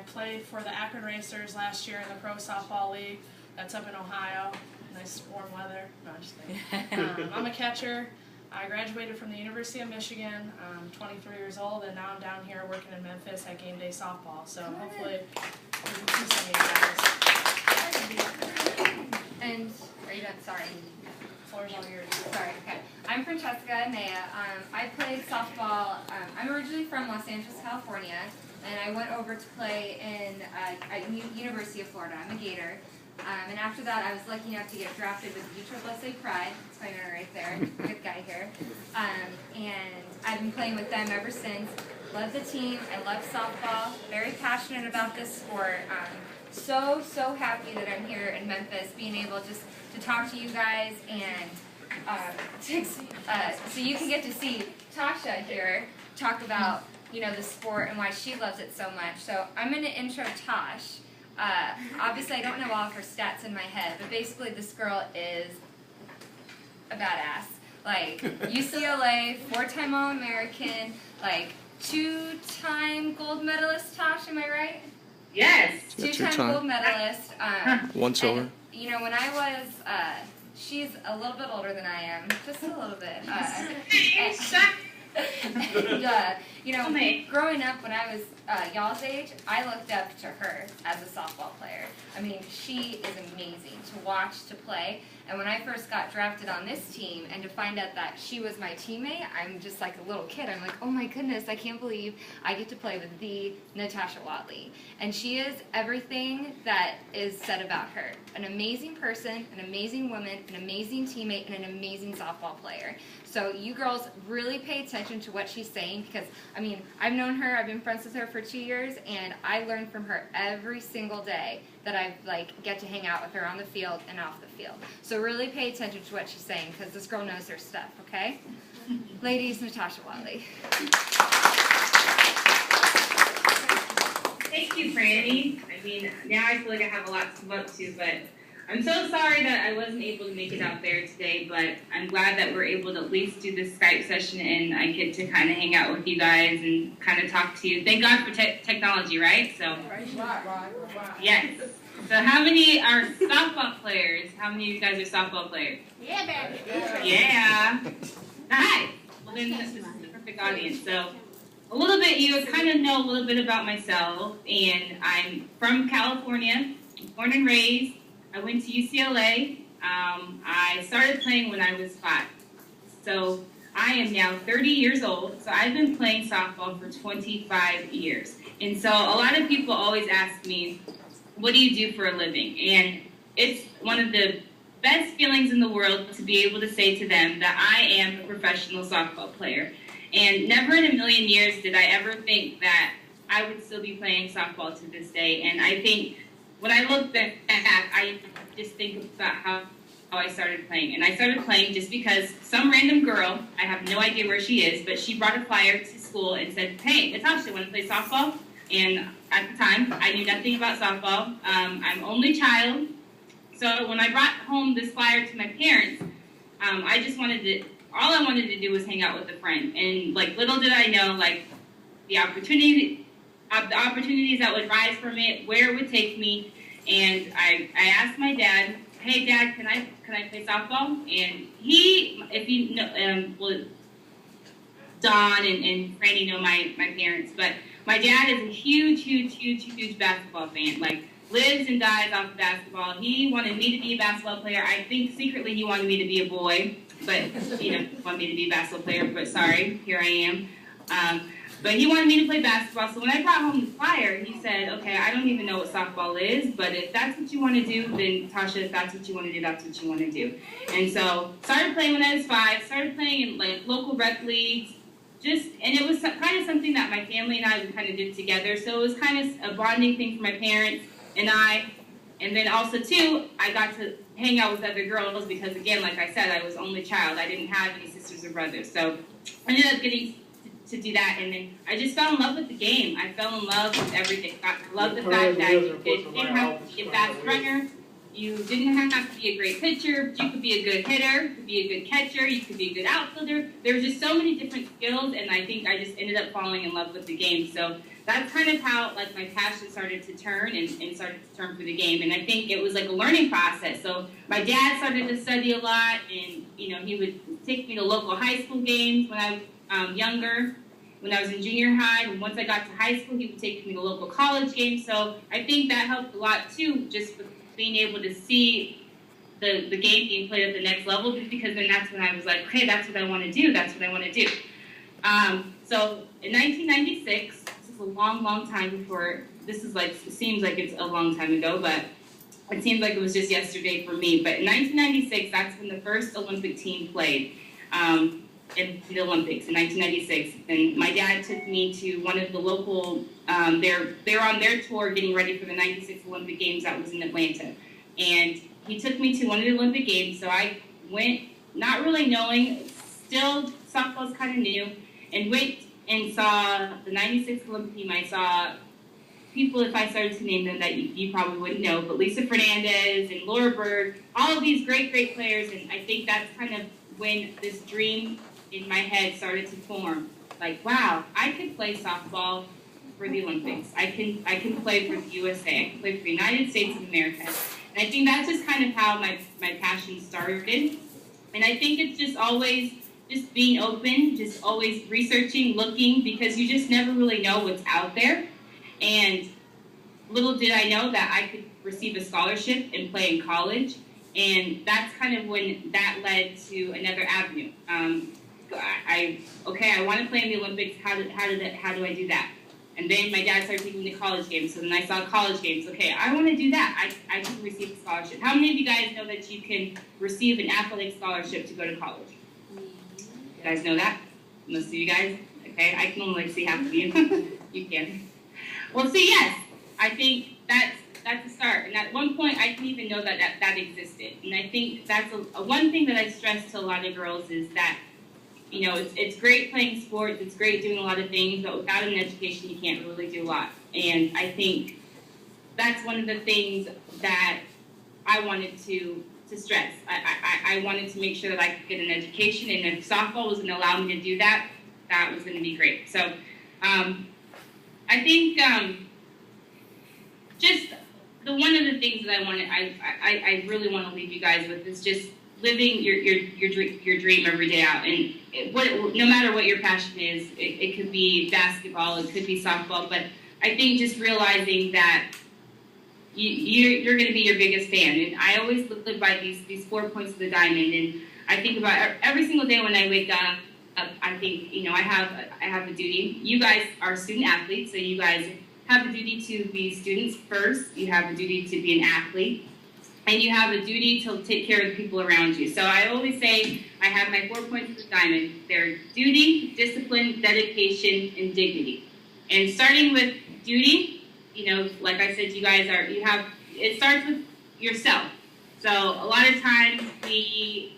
played for the Akron Racers last year in the Pro Softball League. That's up in Ohio. Nice warm weather. No, I'm just kidding. I'm a catcher. I graduated from the University of Michigan. I'm 23 years old, and now I'm down here working in Memphis at Game Day Softball. So hopefully we can see some of you guys. And are you done? Sorry. Floor's all yours. Sorry. Okay. I'm Francesca Maya. I played softball. I'm originally from Los Angeles, California, and I went over to play in University of Florida. I'm a Gator. And after that, I was lucky enough to get drafted with USSSA Pride. That's my owner right there. Good guy here. And I've been playing with them ever since. Love the team. I love softball. Very passionate about this sport. So happy that I'm here in Memphis, being able just to talk to you guys and so you can get to see Tasha here talk about the sport and why she loves it so much. So I'm going to intro Tosh. Obviously, I don't know all of her stats in my head, but basically this girl is a badass. Like, UCLA, 4-time All-American, like, 2-time gold medalist, Tosh, am I right? Yes. 2-time gold medalist. 1 silver. And, when I was, she's a little bit older than I am, just a little bit. And, growing up when I was y'all's age, I looked up to her as a softball player. I mean, she is amazing to watch, to play. And when I first got drafted on this team, and to find out that she was my teammate, I'm just like a little kid. I'm like, oh my goodness, I can't believe I get to play with the Natasha Watley. And she is everything that is said about her. An amazing person, an amazing woman, an amazing teammate, and an amazing softball player. So you girls really pay attention to what she's saying, because, I mean, I've known her, I've been friends with her for 2 years, and I learn from her every single day that I get to hang out with her on the field and off the field. So really pay attention to what she's saying, because this girl knows her stuff, okay? Ladies, Natasha Watley. Thank you, Franny. I mean, now I feel like I have a lot to live up to, but I'm so sorry that I wasn't able to make it out there today, but I'm glad that we're able to at least do this Skype session, and I get to kind of hang out with you guys and kind of talk to you. Thank God for technology, right? So, yes. So how many are softball players? How many of you guys are softball players? Yeah, baby. Yeah. Nice. Well, then this is the perfect audience. So a little bit, you kind of know a little bit about myself, and I'm from California, born and raised. I went to UCLA. I started playing when I was 5. So I am now 30 years old. So I've been playing softball for 25 years. And so a lot of people always ask me, what do you do for a living? And it's one of the best feelings in the world to be able to say to them that I am a professional softball player. And never in a million years did I ever think that I would still be playing softball to this day. And I think when I look back, I just think about how I started playing. And I started playing just because some random girl, I have no idea where she is, but she brought a flyer to school and said, hey, Natasha, want to play softball? And at the time, I knew nothing about softball. I'm only child. So when I brought home this flyer to my parents, I just wanted to, all I wanted to do was hang out with a friend. And like little did I know, like the opportunities that would rise from it, where it would take me. And I asked my dad, hey Dad, can I play softball? And he, if you know, well, Don and Franny know my parents, but my dad is a huge basketball fan. Like, lives and dies off of basketball. He wanted me to be a basketball player. I think secretly he wanted me to be a boy, but wanted me to be a basketball player. But sorry, here I am. But he wanted me to play basketball. So when I brought home the flyer, he said, okay, I don't even know what softball is, but if that's what you want to do, then Tasha, if that's what you want to do, that's what you want to do. And so started playing when I was 5, started playing in like local rec leagues, and it was kind of something that my family and I kind of did together. So it was kind of a bonding thing for my parents and I. And then also, too, I got to hang out with other girls because, again, like I said, I was only child. I didn't have any sisters or brothers. So I ended up getting to do that. And then I just fell in love with the game. I fell in love with everything. I love the fact that you didn't have to be a fast runner. You didn't have to be a great pitcher. You could be a good hitter. You could be a good catcher. You could be a good outfielder. There were just so many different skills, and I think I just ended up falling in love with the game. So that's kind of how like my passion started to turn and started to turn for the game. And I think it was like a learning process. So my dad started to study a lot, and he would take me to local high school games when I was younger. When I was in junior high, and once I got to high school, he would take me to local college games. So I think that helped a lot too, just with being able to see the game being played at the next level, because then that's when I was like, okay, that's what I want to do. That's what I want to do. So in 1996, this is a long, long time before, this is like, it seems like it's a long time ago, but it seems like it was just yesterday for me. But in 1996, that's when the first Olympic team played in the Olympics in 1996. And my dad took me to one of the local, they were on their tour getting ready for the 96 Olympic Games that was in Atlanta. And he took me to one of the Olympic Games, so I went not really knowing, still softball's kind of new, and went and saw the 96 Olympic team. I saw people, if I started to name them, that you probably wouldn't know, but Lisa Fernandez and Laura Berg, all of these great, great players, and I think that's kind of when this dream in my head started to form. Like, wow, I could play softball for the Olympics. I can play for the USA. I can play for the United States of America. And I think that's just kind of how my passion started. And I think it's just always just being open, just always researching, looking, because you just never really know what's out there. And little did I know that I could receive a scholarship and play in college. And that's kind of when that led to another avenue. I want to play in the Olympics. How do I do that? And then my dad started taking me to college games. So then I saw college games. Okay, I want to do that. I can receive a scholarship. How many of you guys know that you can receive an athletic scholarship to go to college? You guys know that? Most of you guys? Okay, I can only see half of you. You can. Well, see, yes, I think that's a start. And at one point, I didn't even know that existed. And I think that's one thing that I stress to a lot of girls is that, it's great playing sports, it's great doing a lot of things, but without an education, you can't really do a lot. And I think that's one of the things that I wanted to stress. I wanted to make sure that I could get an education, and if softball was going to allow me to do that, that was going to be great. So I think just one of the things that I really want to leave you guys with is just living your dream every day out. And no matter what your passion is, it could be basketball, it could be softball, but I think just realizing that you're going to be your biggest fan. And I always live by these 4 points of the diamond. And I think about every single day when I wake up, I think, I have a duty. You guys are student athletes, so you guys have a duty to be students first. You have a duty to be an athlete. And you have a duty to take care of the people around you. So I always say I have my 4 points of the diamond. They're duty, discipline, dedication, and dignity. And starting with duty, like I said, it starts with yourself. So a lot of times we're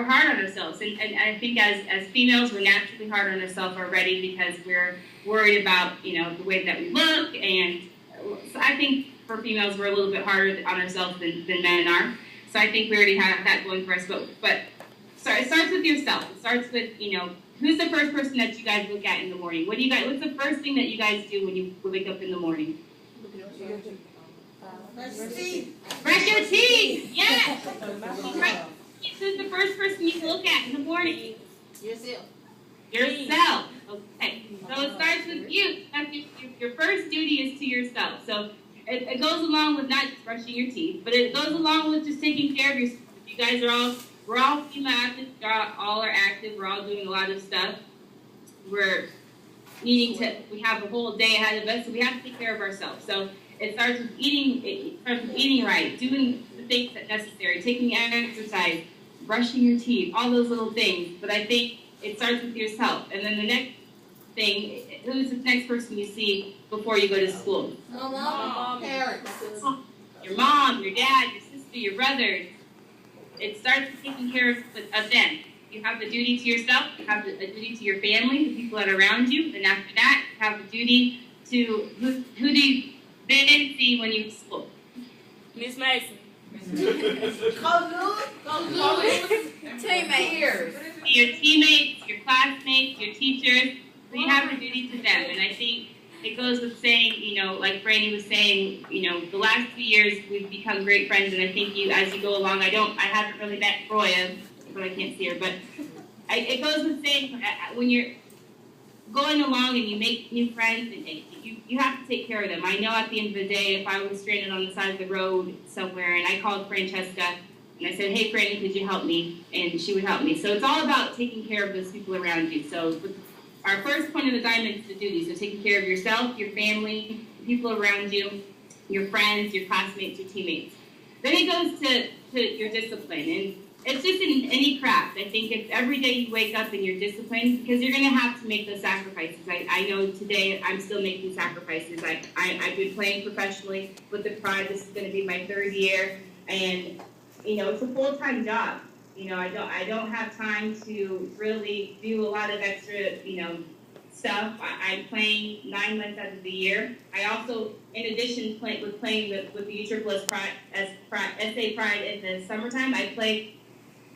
hard on ourselves. And I think as females, we're naturally hard on ourselves already because we're worried about, the way that we look. And so I think for females, we're a little bit harder on ourselves than men are. So I think we already have that going for us. But sorry, it starts with yourself. It starts with, who's the first person that you guys look at in the morning? What's the first thing that you guys do when you wake up in the morning? Brush your teeth. Brush your teeth. Yes. Who's the first person you look at in the morning? Yourself. Okay. So it starts with you. That's your first duty is to yourself. So it goes along with not just brushing your teeth, but it goes along with just taking care of yourself. You guys we're all female athletes, all are active, we're all doing a lot of stuff. We have a whole day ahead of us, so we have to take care of ourselves. So it starts with eating right, doing the things that are necessary, taking exercise, brushing your teeth, all those little things. But I think it starts with yourself. And then the next thing, who's the next person you see before you go to school? Mom. Parents. Your mom, your dad, your sister, your brother. It starts with taking care of them. You have the duty to yourself, you have a duty to your family, the people that are around you, and after that, you have a duty to who do you then see when you go to school? Miss Mason. Teammates. Your teammates, your classmates, your teachers. So you have a duty to them. And I think it goes with saying, like Franny was saying, the last 2 years we've become great friends, and I think as you go along, I haven't really met Roya, but I can't see her, but it goes with saying when you're going along and you make new friends, and you have to take care of them. I know at the end of the day, if I was stranded on the side of the road somewhere and I called Francesca and I said, hey, Franny, could you help me? And she would help me. So it's all about taking care of those people around you. So our first point of the diamond is the duty. So taking care of yourself, your family, people around you, your friends, your classmates, your teammates. Then it goes to your discipline. And it's just in any craft. I think it's every day you wake up and you're disciplined, because you're going to have to make those sacrifices. I know today I'm still making sacrifices. I've been playing professionally with the Pride. This is going to be my 3rd year. And, it's a full-time job. I don't have time to really do a lot of extra, stuff. I'm playing 9 months out of the year. I also, in addition, with playing with the USSSA Pride in the summertime, I play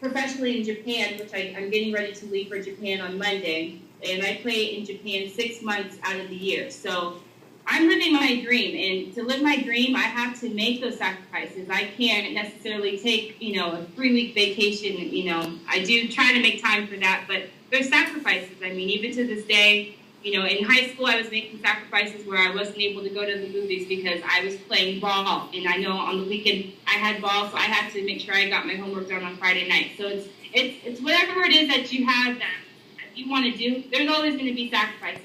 professionally in Japan, which I'm getting ready to leave for Japan on Monday, and I play in Japan 6 months out of the year. So I'm living my dream, and to live my dream, I have to make those sacrifices. I can't necessarily take, a 3-week vacation. I do try to make time for that, but there's sacrifices. I mean, even to this day, in high school, I was making sacrifices where I wasn't able to go to the movies because I was playing ball. And I know on the weekend I had ball, so I had to make sure I got my homework done on Friday night. So it's whatever it is that you have that you want to do, there's always going to be sacrifices.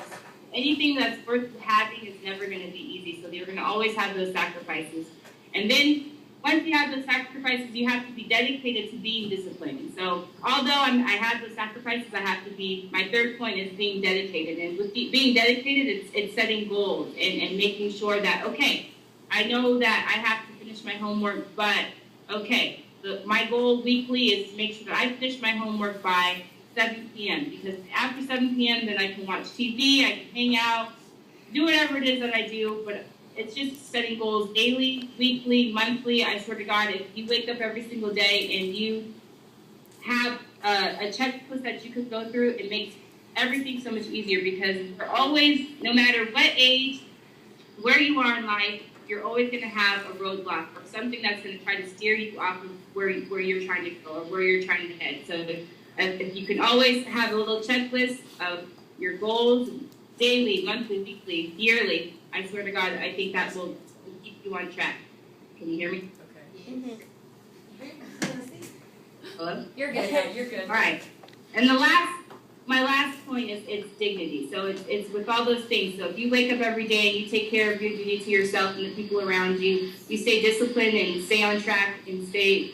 Anything that's worth having is never going to be easy, so you're going to always have those sacrifices. And then once you have those sacrifices, you have to be dedicated to being disciplined. So although I have those sacrifices, I have to be, my 3rd point is being dedicated. And with being dedicated, it's setting goals and making sure that, okay, I know that I have to finish my homework, but okay, my goal weekly is to make sure that I finish my homework by 7 p.m. because after 7 p.m. then I can watch TV, I can hang out, do whatever it is that I do, but it's just setting goals daily, weekly, monthly. I swear to God, if you wake up every single day and you have a checklist that you could go through, it makes everything so much easier, because you're always, no matter what age, where you are in life, you're always going to have a roadblock or something that's going to try to steer you off of where you're trying to go or where you're trying to head. So if you can always have a little checklist of your goals, daily, monthly, weekly, yearly, I swear to God, I think that will keep you on track. Can you hear me? Mm-hmm. Hello? You're good. You're good. All right. And my last point is it's dignity. So it's with all those things. So if you wake up every day and you take care of your duty to yourself and the people around you, you stay disciplined and stay on track and stay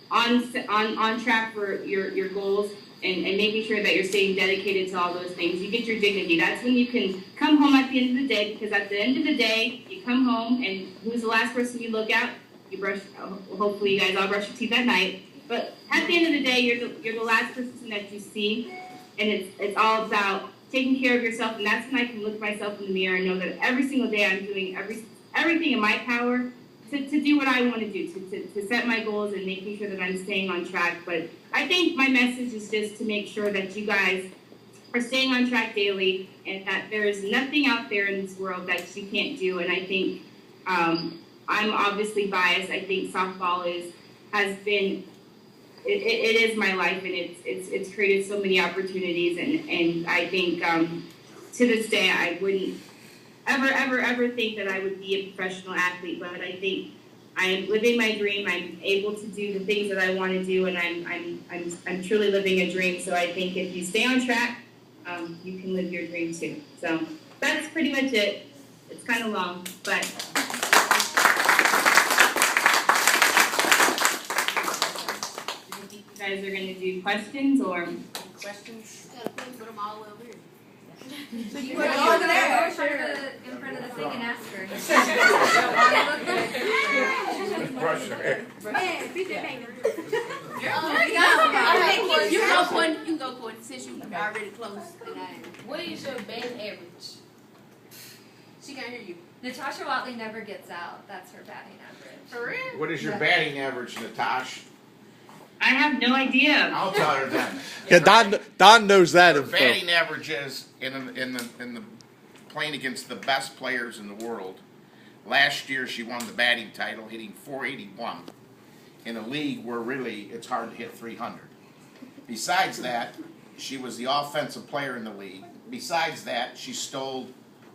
on track for your goals, and making sure that you're staying dedicated to all those things, you get your dignity. That's when you can come home at the end of the day, because at the end of the day, you come home, and who's the last person you look at? You brush, hopefully you guys all brush your teeth at night, but at the end of the day, you're the last person that you see, and it's all about taking care of yourself, and that's when I can look myself in the mirror and know that every single day I'm doing everything in my power to do what I want to do, to set my goals and making sure that I'm staying on track. But I think my message is just to make sure that you guys are staying on track daily, and that there's nothing out there in this world that you can't do. And I think I'm obviously biased. I think softball has been it is my life, and it's created so many opportunities. And I think to this day I wouldn't ever think that I would be a professional athlete, but I think I am living my dream. I'm able to do the things that I want to do, and I'm truly living a dream. So I think if you stay on track, you can live your dream too. So that's pretty much it. It's kind of long, but. You guys are going to do questions or Questions? Put them all over here. So you put it over there, in front of the thing and ask her. Brush your hair. You can go, Courtney. You can go, Courtney, since you already close. What is your batting average? She can't hear you. Natasha Watley never gets out. That's her batting average. For real? What is your batting average, Natasha? I have no idea. I'll tell her then. Yeah, Don knows that Her info. batting average is in the playing against the best players in the world. Last year she won the batting title, hitting .481 in a league where really it's hard to hit 300. Besides that, she was the offensive player in the league. Besides that, she stole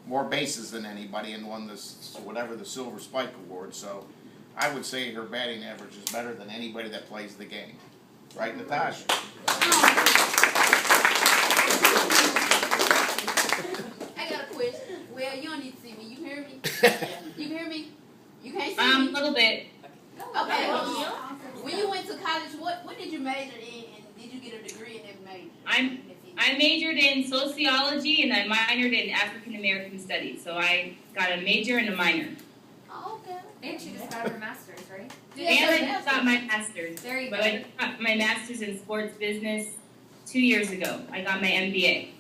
more bases than anybody and won this, whatever, the Silver Spike Award. So I would say her batting average is better than anybody that plays the game. Right, Natasha? I got a question. Well, you don't need to see me. You hear me? You hear me? You can't see A me? little bit. Okay. When you went to college, what did you major in, and did you get a degree in that major? I majored in sociology and I minored in African American studies. So I got a major and a minor. Oh, okay. And she just got her master's, right? And I just got my master's. There you But go. I got my master's in sports business 2 years ago. I got my MBA.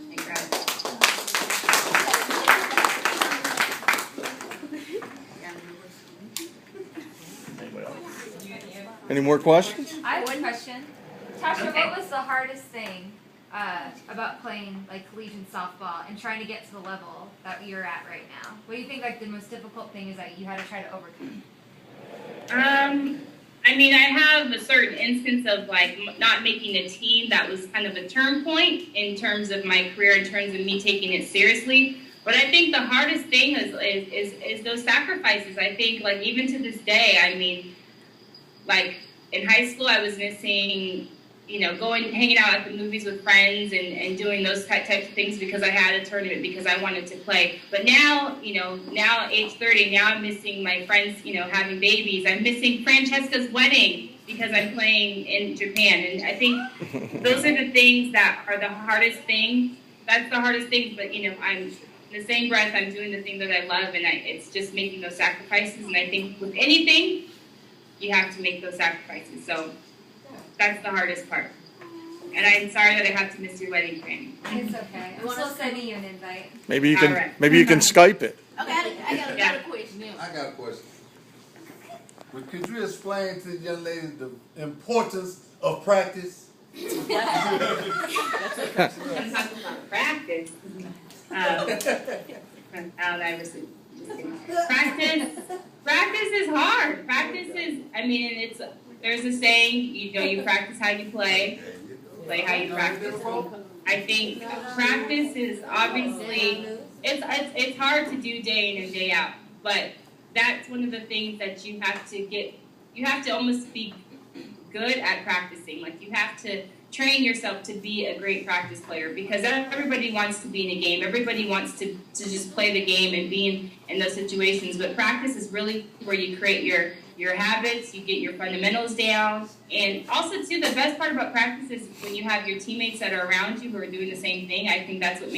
Incredible. Any more questions? I have a question. Tasha, Okay. what was the hardest thing about playing like collegiate softball and trying to get to the level that you're at right now? What do you think like the most difficult thing is that you had to try to overcome? I mean, I have a certain instance of like not making a team that was kind of a turn point in terms of my career, in terms of me taking it seriously. But I think the hardest thing is those sacrifices. I think like even to this day, I mean, like in high school, I was missing, you know, hanging out at the movies with friends and doing those types of things because I had a tournament, because I wanted to play. But now, you know, now age 30, now I'm missing my friends, you know, having babies. I'm missing Francesca's wedding because I'm playing in Japan. And I think those are the things that are the hardest thing. That's the hardest thing. But, you know, I'm in the same breath, I'm doing the thing that I love, and it's just making those sacrifices. And I think with anything, you have to make those sacrifices. So that's the hardest part. And I'm sorry that I have to miss your wedding, Franny. It's okay. I'm still sending you an invite. Maybe you All can right. maybe you can Skype it. Okay, I got another question. I got a question. Well, could you explain to the young lady the importance of practice? I'm talking about practice. Practice is hard. Practice is, I mean, there's a saying, you know, you practice how you play how you practice. I think practice is obviously, it's hard to do day in and day out, but that's one of the things that you have to almost be good at practicing. Like you have to train yourself to be a great practice player, because everybody wants to be in a game. Everybody wants to just play the game and be in those situations. But practice is really where you create your habits, you get your fundamentals down. And also, too, the best part about practice is when you have your teammates that are around you who are doing the same thing. I think that's what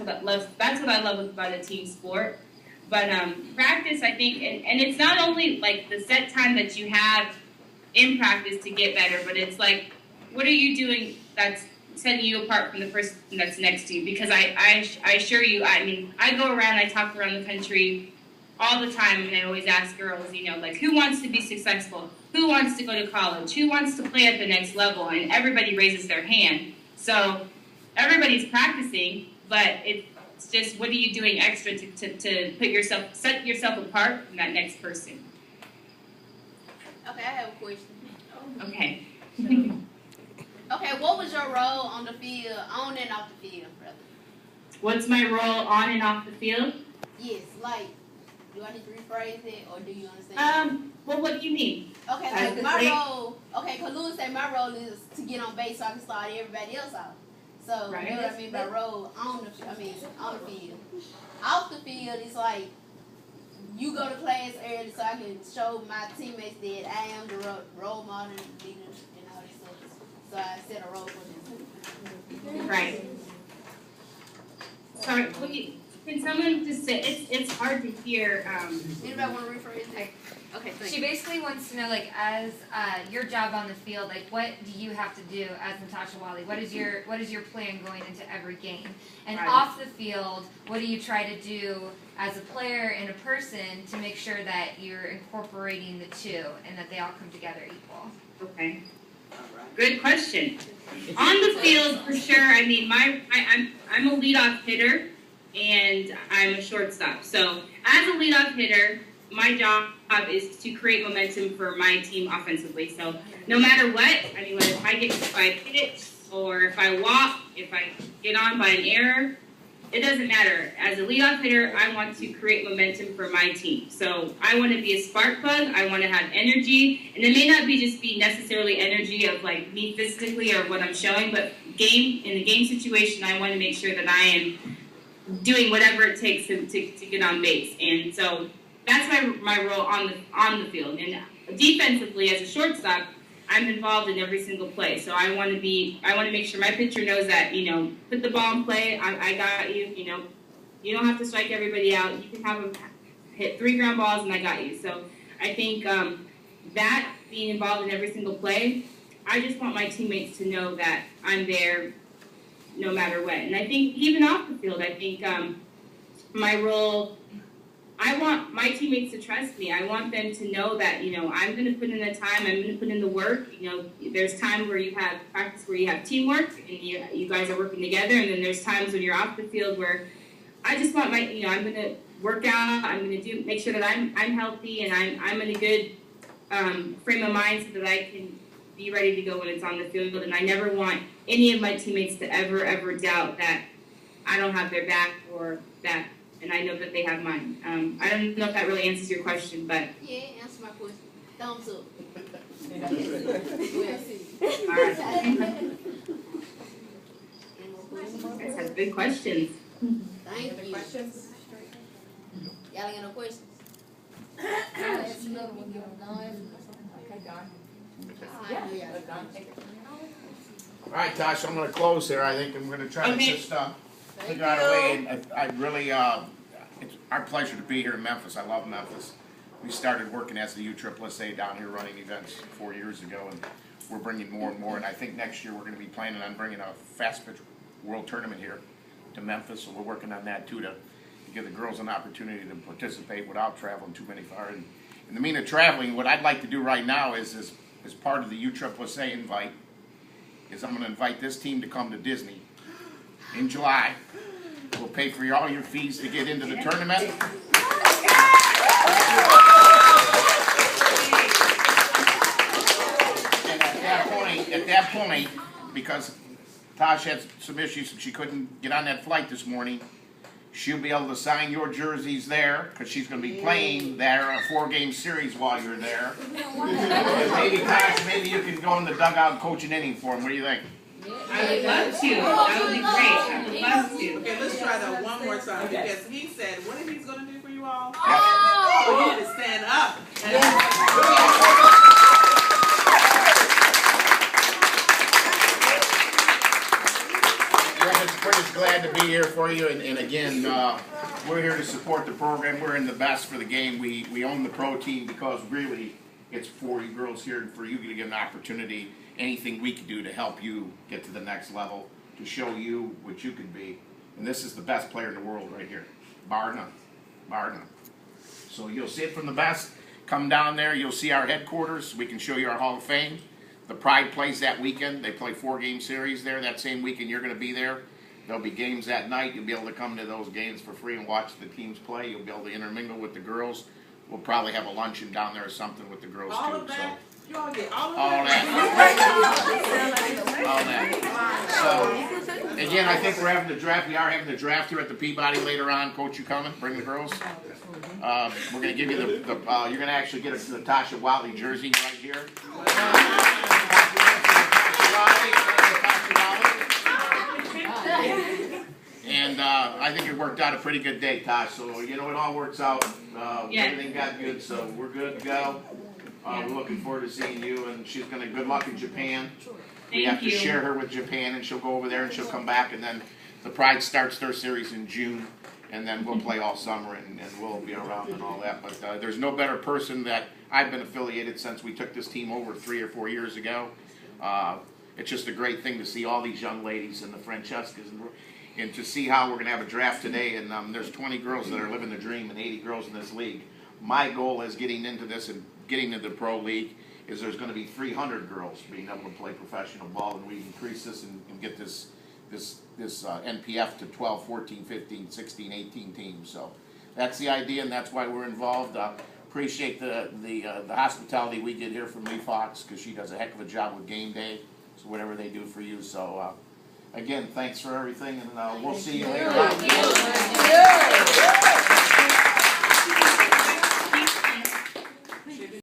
I love about a team sport. But practice, I think, and it's not only like the set time that you have in practice to get better, but it's like, what are you doing that's setting you apart from the person that's next to you? Because I assure you, I mean, I go around, I talk around the country all the time, and I always ask girls, you know, like, who wants to be successful? Who wants to go to college? Who wants to play at the next level? And everybody raises their hand. So everybody's practicing, but it's just, what are you doing extra to set yourself apart from that next person? Okay, I have a question. Okay. Okay, what was your role on the field, on and off the field, brother? What's my role on and off the field? Yes, like, do I need to rephrase it, or do you understand? Well, what do you mean? Okay, like my role, okay, because Louis said my role is to get on base so I can start everybody else out. So, Right. you know what I mean by role on the field. Off the field, it's like, you go to class early so I can show my teammates that I am the role model and leader and all this stuff. So I set a role for them. Right. Sorry, can someone just say, it's hard to hear. Anybody want to rephrase it? Okay, thank She you. basically wants to know, like, as your job on the field, like, what do you have to do as Natasha Watley? What is your plan going into every game? And Right. off the field, what do you try to do as a player and a person to make sure that you're incorporating the two and that they all come together equal? Okay. Good question. On the field, for sure. I mean, I'm a leadoff hitter, and I'm a shortstop. So as a leadoff hitter, my job is to create momentum for my team offensively. So no matter what, I mean, if I hit it, or if I walk, if I get on by an error, it doesn't matter. As a leadoff hitter, I want to create momentum for my team. So I want to be a spark plug. I want to have energy, and it may not be necessarily energy of like me physically or what I'm showing, but in the game situation, I want to make sure that I am doing whatever it takes to get on base. And so that's my role on the field. And defensively, as a shortstop, I'm involved in every single play. So I want to make sure my pitcher knows that, put the ball in play, I got you, you don't have to strike everybody out. You can have them hit 3 ground balls and I got you. So I think that being involved in every single play, I just want my teammates to know that I'm there no matter what. And I think even off the field, I think my role, I want my teammates to trust me. I want them to know that, I'm going to put in the time, I'm going to put in the work. There's times where you have practice where you have teamwork and you guys are working together, and then there's times when you're off the field where I just want I'm going to work out, I'm going to make sure that I'm healthy and I'm in a good frame of mind so that I can be ready to go when it's on the field. And I never want any of my teammates to ever doubt that I don't have their back or that. And I know that they have mine. I don't know if that really answers your question, but... Yeah, answer my question. Thumbs up. All right. You guys have good questions. Thank you. Questions? Y'all ain't got no questions? I'll ask another one. Okay, Don. All right, Tosh, I'm going to close here. I think I'm going to try to Okay. just figure out a way. And I really, it's our pleasure to be here in Memphis. I love Memphis. We started working as the USSSA down here running events 4 years ago, and we're bringing more and more. And I think next year we're going to be planning on bringing a Fastpitch World Tournament here to Memphis. So we're working on that too to give the girls an opportunity to participate without traveling too many far. And in the mean of traveling, what I'd like to do right now is as part of the USSSA invite, is I'm going to invite this team to come to Disney in July. We'll pay for all your fees to get into the tournament. And at that point, because Tosh had some issues and she couldn't get on that flight this morning, she'll be able to sign your jerseys there because she's going to be playing there a 4-game series while you're there. And maybe, Tosh, maybe you can go in the dugout and coach an inning for them. What do you think? I would love to. That would be great. I would love to. Okay, let's try that one more time because he said, what is he going to do for you all? Oh! You need to stand up. We're just glad to be here for you, and again, we're here to support the program. We're in the best for the game. We own the pro team because really it's for you girls here and for you to get an opportunity, anything we can do to help you get to the next level, to show you what you can be. And this is the best player in the world right here, bar none, bar none. So you'll see it from the best. Come down there, you'll see our headquarters. We can show you our Hall of Fame. The Pride plays that weekend. They play 4-game series there. That same weekend you're going to be there. There'll be games that night. You'll be able to come to those games for free and watch the teams play. You'll be able to intermingle with the girls. We'll probably have a luncheon down there or something with the girls All too. of that? You all get all of All that? So, again, I think we're having the draft. We are having the draft here at the Peabody later on. Coach, you coming? Bring the girls. We're going to give you you're going to actually get a Natasha Watley jersey right here. And I think it worked out a pretty good day, Tosh. So, it all works out. Everything got good, so we're good to go. We're looking forward to seeing you, and she's going to good luck in Japan. We have to share her with Japan, and she'll go over there, and she'll come back, and then the Pride starts their series in June, and then we'll play all summer, and we'll be around and all that. But there's no better person that I've been affiliated since we took this team over 3 or 4 years ago. It's just a great thing to see all these young ladies and the Francescas, and to see how we're going to have a draft today, and there's 20 girls that are living the dream and 80 girls in this league. My goal is getting into this and getting into the pro league is there's going to be 300 girls being able to play professional ball, and we increase this and get this this NPF to 12, 14, 15, 16, 18 teams. So that's the idea, and that's why we're involved. Appreciate the hospitality we get here from Lee Fox, because she does a heck of a job with game day. So whatever they do for you. So again, thanks for everything, and we'll see you later on. Thank you.